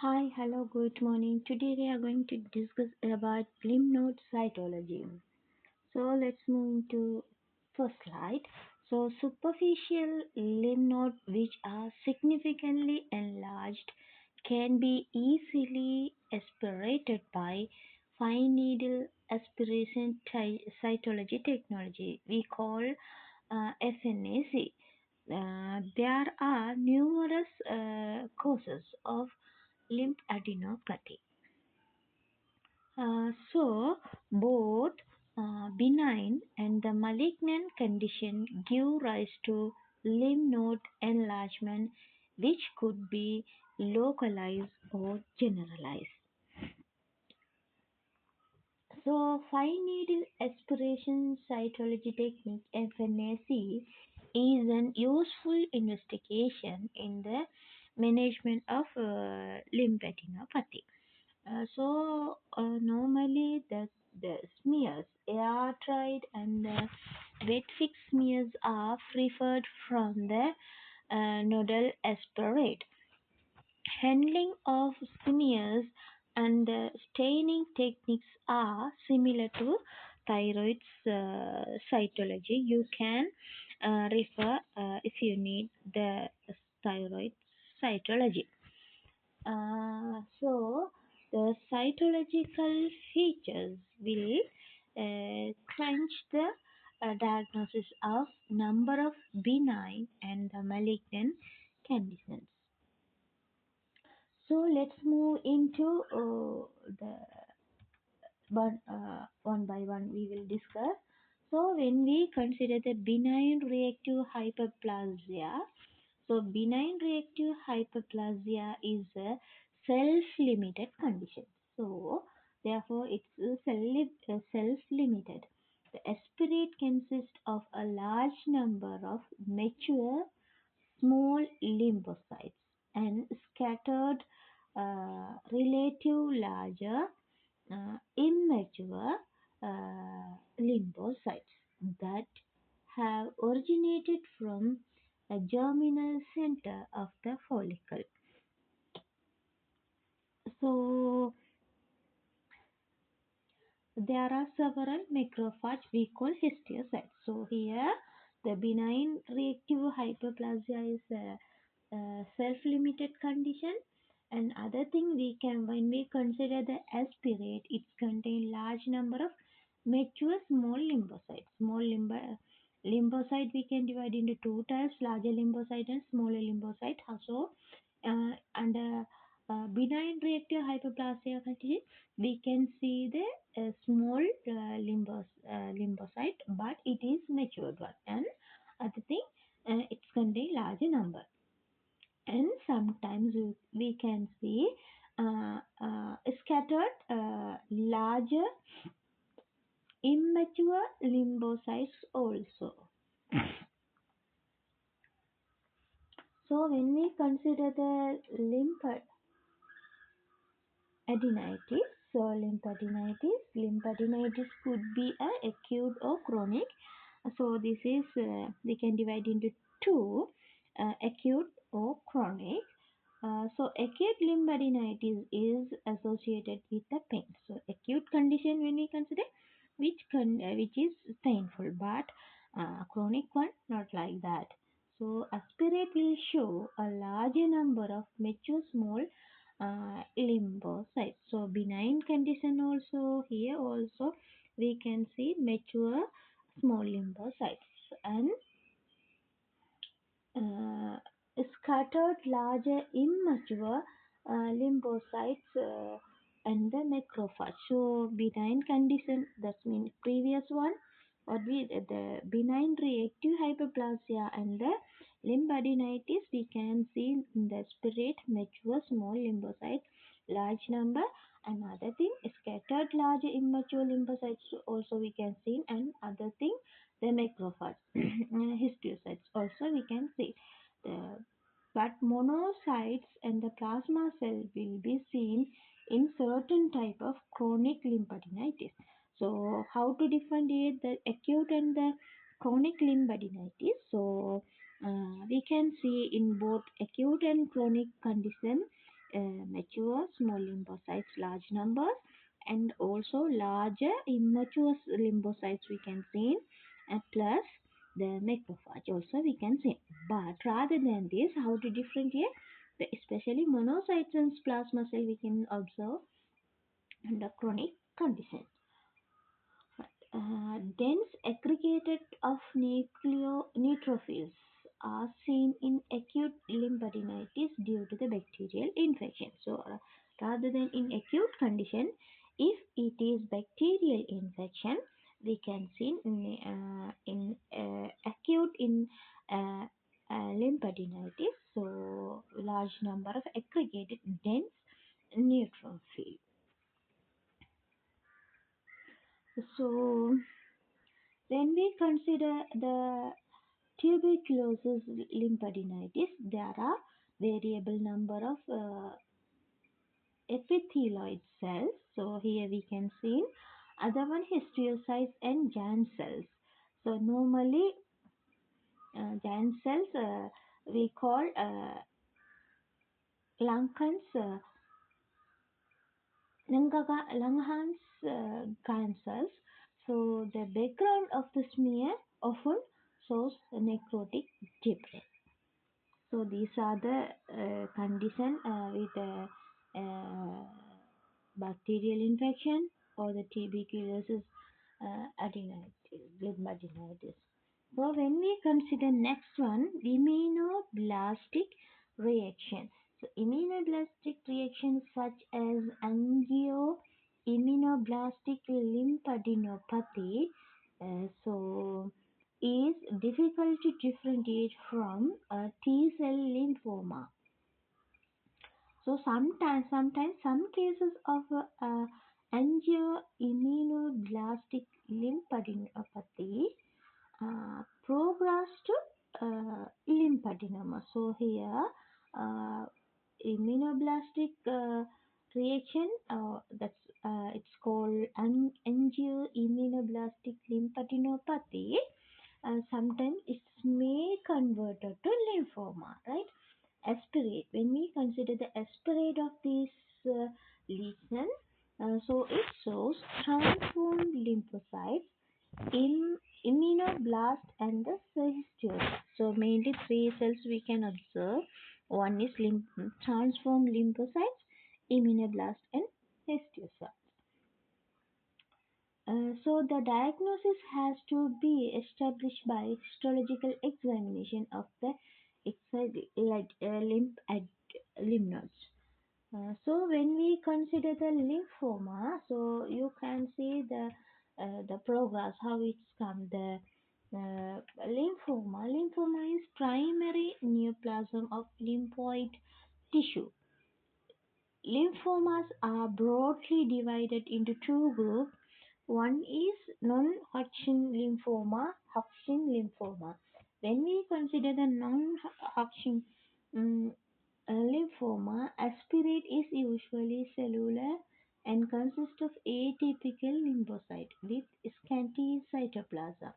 Hi, hello, good morning. Today we are going to discuss about lymph node cytology. So let's move into first slide. So superficial lymph nodes which are significantly enlarged can be easily aspirated by fine needle aspiration cytology technology we call FNAC. There are numerous causes of lymphadenopathy. So, both benign and the malignant condition give rise to lymph node enlargement, which could be localized or generalized. So, fine needle aspiration cytology technique (FNAC) is an useful investigation in the management of lymphadenopathy. Normally the smears, air dried and wet fixed smears are preferred from the nodal aspirate. Handling of smears and staining techniques are similar to thyroid cytology. You can refer if you need the thyroid cytology. So the cytological features will crunch the diagnosis of number of benign and the malignant conditions. So let's move into the one by one we will discuss. So when we consider the benign reactive hyperplasia, so benign reactive hyperplasia is a self-limited condition. So therefore it's a self-limited. The aspirate consists of a large number of mature small lymphocytes and scattered relative larger immature lymphocytes that have originated from a germinal center of the follicle. So there are several macrophages we call histiocytes. So here the benign reactive hyperplasia is a self-limited condition. And other thing we can, when we consider the aspirate, it contains large number of mature small lymphocytes. Lymphocyte we can divide into two types: larger lymphocyte and smaller lymphocyte. So, under benign reactive hyperplasia condition, we can see the small lymphocyte, but it is matured one. And other thing, it's contain larger number. And sometimes we can see scattered larger immature lymphocytes also. So when we consider the lymphadenitis, lymphadenitis could be a acute or chronic. So this is we can divide into two, acute or chronic. So acute lymphadenitis is associated with the pain. So acute condition when we consider which is painful, but chronic one not like that. So aspirate will show a larger number of mature small lymphocytes. So benign condition also, here also we can see mature small lymphocytes and uh, scattered larger immature lymphocytes and the macrophage. So benign condition, that means previous one, or the benign reactive hyperplasia and the lymphadenitis, we can see in the spirit mature small lymphocyte large number. Another thing, scattered large immature lymphocytes also we can see, and other thing the macrophage histiocytes also we can see. The, but monocytes and the plasma cell will be seen in certain type of chronic lymphadenitis. So how to differentiate the acute and the chronic lymphadenitis? So we can see in both acute and chronic condition, mature small lymphocytes, large numbers, and also larger immature lymphocytes we can see, and plus the macrophage also we can see. But rather than this, how to differentiate the especially monocytes and plasma cell we can observe under chronic conditions. Dense aggregated of neutrophils are seen in acute lymphadenitis due to the bacterial infection. So, rather than in acute condition, if it is bacterial infection, we can see in acute in lymphadenitis. So, large number of aggregated dense neutrophils. So, when we consider the tuberculosis lymphadenitis, there are variable number of epithelioid cells. So here we can see other one histiocytes and Jan cells. So normally Jan cells we call Langhans Langhans cancers. So the background of the smear often shows necrotic debris. So these are the condition with bacterial infection or the tuberculosis lymphadenitis. So when we consider next one, immunoblastic reactions. So immunoblastic reactions such as angioimmunoblastic lymphadenopathy. So is difficult to differentiate from a T cell lymphoma. So sometimes some cases of angioimmunoblastic lymphadenopathy progress to lymphadenoma. So here immunoblastic reaction that's it's called angioimmunoblastic lymphadenopathy. Sometimes it may convert to lymphoma, right? Aspirate. When we consider the aspirate of this lesion, so it shows transformed lymphocytes, immunoblast, and the histiocytes. So mainly three cells we can observe. One is transformed lymphocytes, immunoblast, and histiocytes. So the diagnosis has to be established by histological examination of the lymph nodes. So when we consider the lymphoma, so you can see the progress how it's come. The lymphoma is primary neoplasm of lymphoid tissue. Lymphomas are broadly divided into two groups. One is non-Hodgkin lymphoma, Hodgkin lymphoma. When we consider the non-Hodgkin lymphoma, aspirate is usually cellular and consists of atypical lymphocyte with scanty cytoplasm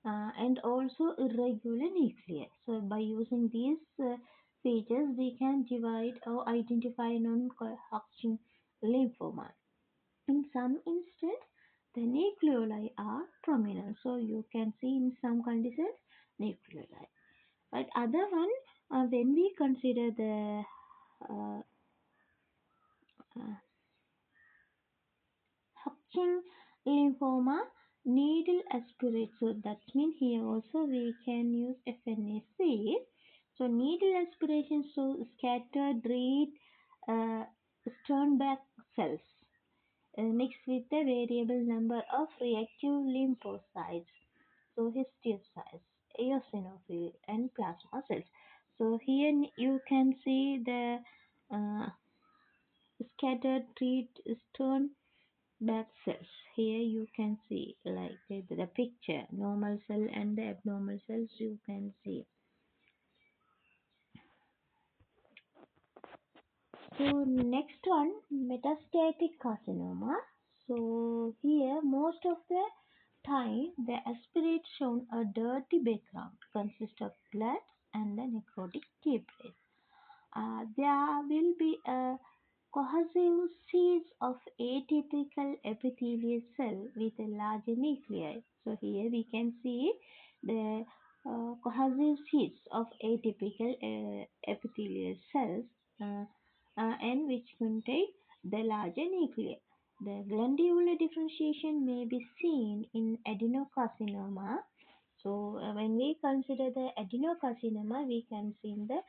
and also irregular nuclei. So by using these features, we can divide or identify non-Hodgkin lymphoma. In some instances, the nucleoli are prominent. So you can see in some conditions nucleoli. But other one, when we consider the uh, uh, Hodgkin lymphoma, needle aspirate. So that means here also we can use FNAC. So needle aspiration so scattered red uh, Sternberg cells mixed with a variable number of reactive lymphocytes, so histiocytes, eosinophil, and plasma cells. So here you can see the uh, scattered red Sternberg cells. Here you can see like the picture, normal cell and the abnormal cells you can see. So next one, metastatic carcinoma. So here most of the time the aspirate shown a dirty background consists of blood and the necrotic debris. There will be a cohesive sheets of atypical epithelial cell with a larger nuclei. So here we can see the cohesive sheets of atypical epithelial cells uh, and which contain the larger nuclei. The glandular differentiation may be seen in adenocarcinoma. So when we consider the adenocarcinoma, we can see the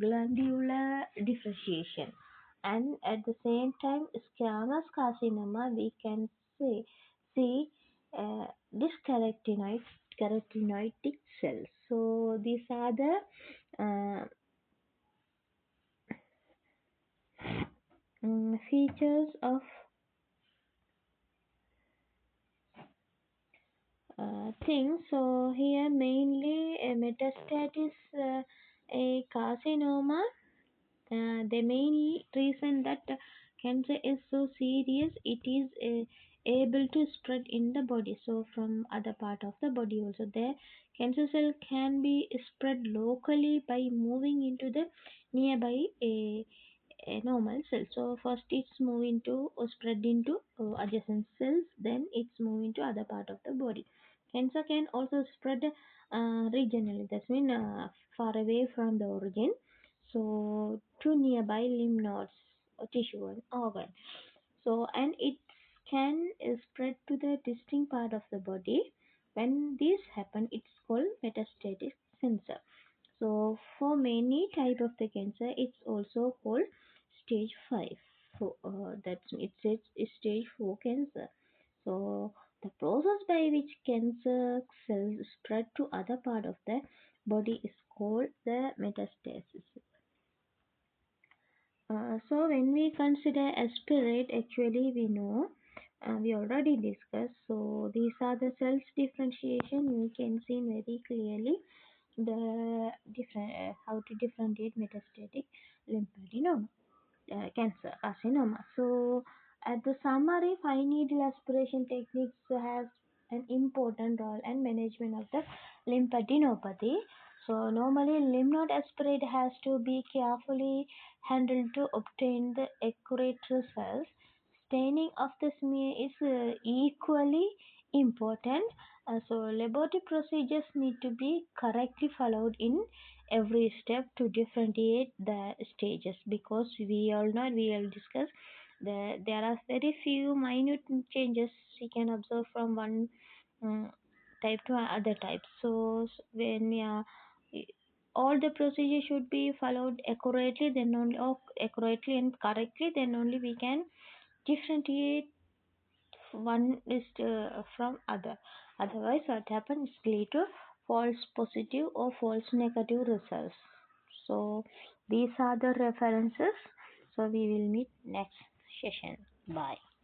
glandular differentiation, and at the same time squamous carcinoma we can see this carotenoid cells. So these are the uh, features of things. So here mainly a metastasis, a carcinoma. The main reason that cancer is so serious, it is able to spread in the body. So from other part of the body also, the cancer cell can be spread locally by moving into the nearby a normal cell. So first it's moving to or spread into adjacent cells, then it's moving to other part of the body. Cancer can also spread regionally. That means far away from the origin. So to nearby lymph nodes, or tissue and organ. So and it can spread to the distinct part of the body. When this happen, it's called metastatic cancer. So for many type of the cancer, it's also called stage 5. So that's it's stage 4 cancer. So the process by which cancer cells spread to other part of the body is called the metastasis. So when we consider aspirate, actually we know we already discussed. So these are the cells differentiation. You can see very clearly the different how to differentiate metastatic lymphadenoma, cancer carcinoma. So at the summary, fine needle aspiration techniques has an important role in management of the lymphadenopathy. So normally lymph node aspirate has to be carefully handled to obtain the accurate results. Staining of the smear is equally important. So laboratory procedures need to be correctly followed in every step to differentiate the stages, because we all know, we will discuss there are very few minute changes we can observe from one um, type to other type. So when we are all the procedure should be followed accurately, then only accurately and correctly, then only we can differentiate one is from other. Otherwise what happens is lead to false positive or false negative results. So these are the references. So we will meet next session. Bye.